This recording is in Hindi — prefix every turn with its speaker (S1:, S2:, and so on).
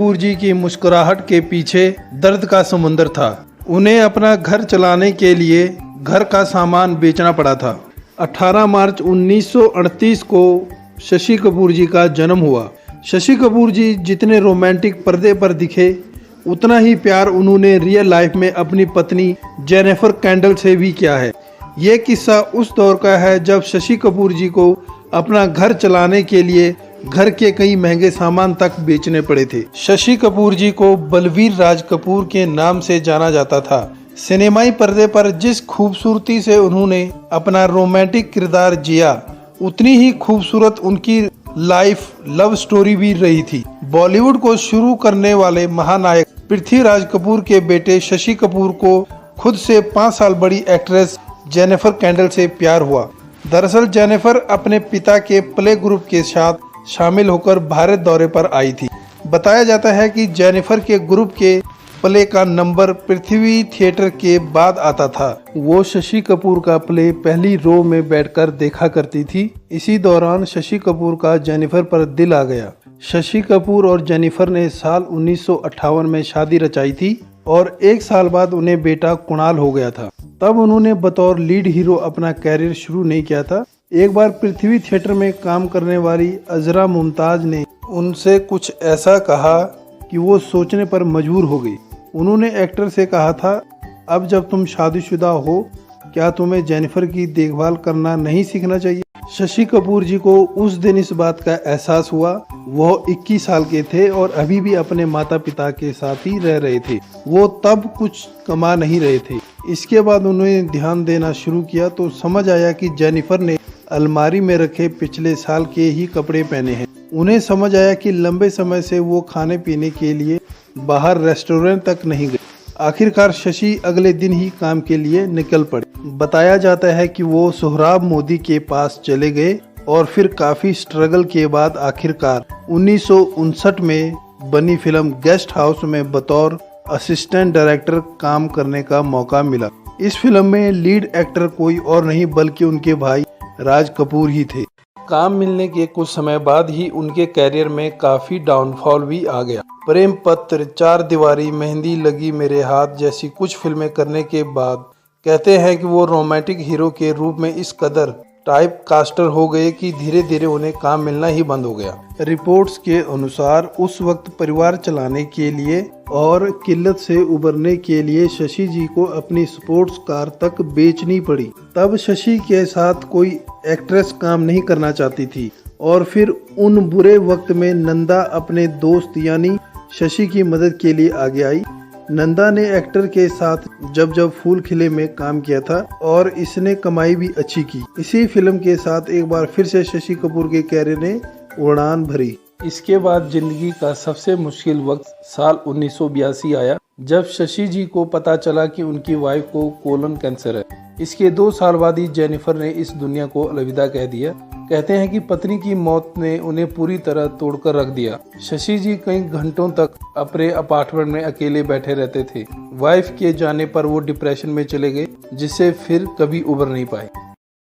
S1: कपूर जी की मुस्कुराहट के पीछे दर्द का समुंदर था। उन्हें अपना घर चलाने के लिए घर का सामान बेचना पड़ा था। 18 मार्च 1938 को शशि कपूर जी का जन्म हुआ। शशि कपूर जी जितने रोमांटिक पर्दे पर दिखे, उतना ही प्यार उन्होंने रियल लाइफ में अपनी पत्नी जेनिफर कैंडल से भी किया है। ये किस्सा उस दौर का है जब शशि कपूर जी को अपना घर चलाने के लिए घर के कई महंगे सामान तक बेचने पड़े थे। शशि कपूर जी को बलवीर राज कपूर के नाम से जाना जाता था। सिनेमाई पर्दे पर जिस खूबसूरती से उन्होंने अपना रोमांटिक किरदार जिया, उतनी ही खूबसूरत उनकी लाइफ लव स्टोरी भी रही थी। बॉलीवुड को शुरू करने वाले महानायक पृथ्वीराज कपूर के बेटे शशि कपूर को खुद से 5 साल बड़ी एक्ट्रेस जेनिफर कैंडल से प्यार हुआ। दरअसल जेनिफर अपने पिता के प्ले ग्रुप के साथ शामिल होकर भारत दौरे पर आई थी। बताया जाता है कि जेनिफर के ग्रुप के प्ले का नंबर पृथ्वी थिएटर के बाद आता था। वो शशि कपूर का प्ले पहली रो में बैठकर देखा करती थी। इसी दौरान शशि कपूर का जेनिफर पर दिल आ गया। शशि कपूर और जेनिफर ने साल 1958 में शादी रचाई थी और 1 साल बाद उन्हें बेटा कुणाल हो गया था। तब उन्होंने बतौर लीड हीरो अपना कैरियर शुरू नहीं किया था। एक बार पृथ्वी थिएटर में काम करने वाली अजरा मुमताज ने उनसे कुछ ऐसा कहा कि वो सोचने पर मजबूर हो गई। उन्होंने एक्टर से कहा था, अब जब तुम शादीशुदा हो, क्या तुम्हें जेनिफर की देखभाल करना नहीं सीखना चाहिए? शशि कपूर जी को उस दिन इस बात का एहसास हुआ। वो 21 साल के थे और अभी भी अपने माता पिता के साथ ही रह रहे थे। वो तब कुछ कमा नहीं रहे थे। इसके बाद उन्होंने ध्यान देना शुरू किया तो समझ आया कि जेनिफर ने अलमारी में रखे पिछले साल के ही कपड़े पहने हैं। उन्हें समझ आया कि लंबे समय से वो खाने पीने के लिए बाहर रेस्टोरेंट तक नहीं गए। आखिरकार शशि अगले दिन ही काम के लिए निकल पड़े। बताया जाता है कि वो सोहराब मोदी के पास चले गए और फिर काफी स्ट्रगल के बाद आखिरकार 1959 में बनी फिल्म गेस्ट हाउस में बतौर असिस्टेंट डायरेक्टर काम करने का मौका मिला। इस फिल्म में लीड एक्टर कोई और नहीं बल्कि उनके भाई राज कपूर ही थे। काम मिलने के कुछ समय बाद ही उनके कैरियर में काफी डाउनफॉल भी आ गया। प्रेम पत्र, 4 दीवारी, मेहंदी लगी मेरे हाथ जैसी कुछ फिल्में करने के बाद कहते हैं कि वो रोमांटिक हीरो के रूप में इस कदर टाइप कास्टर हो गए कि धीरे धीरे उन्हें काम मिलना ही बंद हो गया। रिपोर्ट्स के अनुसार उस वक्त परिवार चलाने के लिए और किल्लत से उबरने के लिए शशि जी को अपनी स्पोर्ट्स कार तक बेचनी पड़ी। तब शशि के साथ कोई एक्ट्रेस काम नहीं करना चाहती थी और फिर उन बुरे वक्त में नंदा अपने दोस्त यानी शशि की मदद के लिए आगे आई। नंदा ने एक्टर के साथ जब जब फूल खिले में काम किया था और इसने कमाई भी अच्छी की। इसी फिल्म के साथ एक बार फिर से शशि कपूर के कैरियर ने उड़ान भरी। इसके बाद जिंदगी का सबसे मुश्किल वक्त साल 1982 आया, जब शशि जी को पता चला कि उनकी वाइफ को कोलन कैंसर है। इसके 2 साल बाद ही जेनिफर ने इस दुनिया को अलविदा कह दिया। कहते हैं कि पत्नी की मौत ने उन्हें पूरी तरह तोड़कर रख दिया। शशि जी कई घंटों तक अपने अपार्टमेंट में अकेले बैठे रहते थे। वाइफ के जाने पर वो डिप्रेशन में चले गए, जिससे फिर कभी उबर नहीं पाए।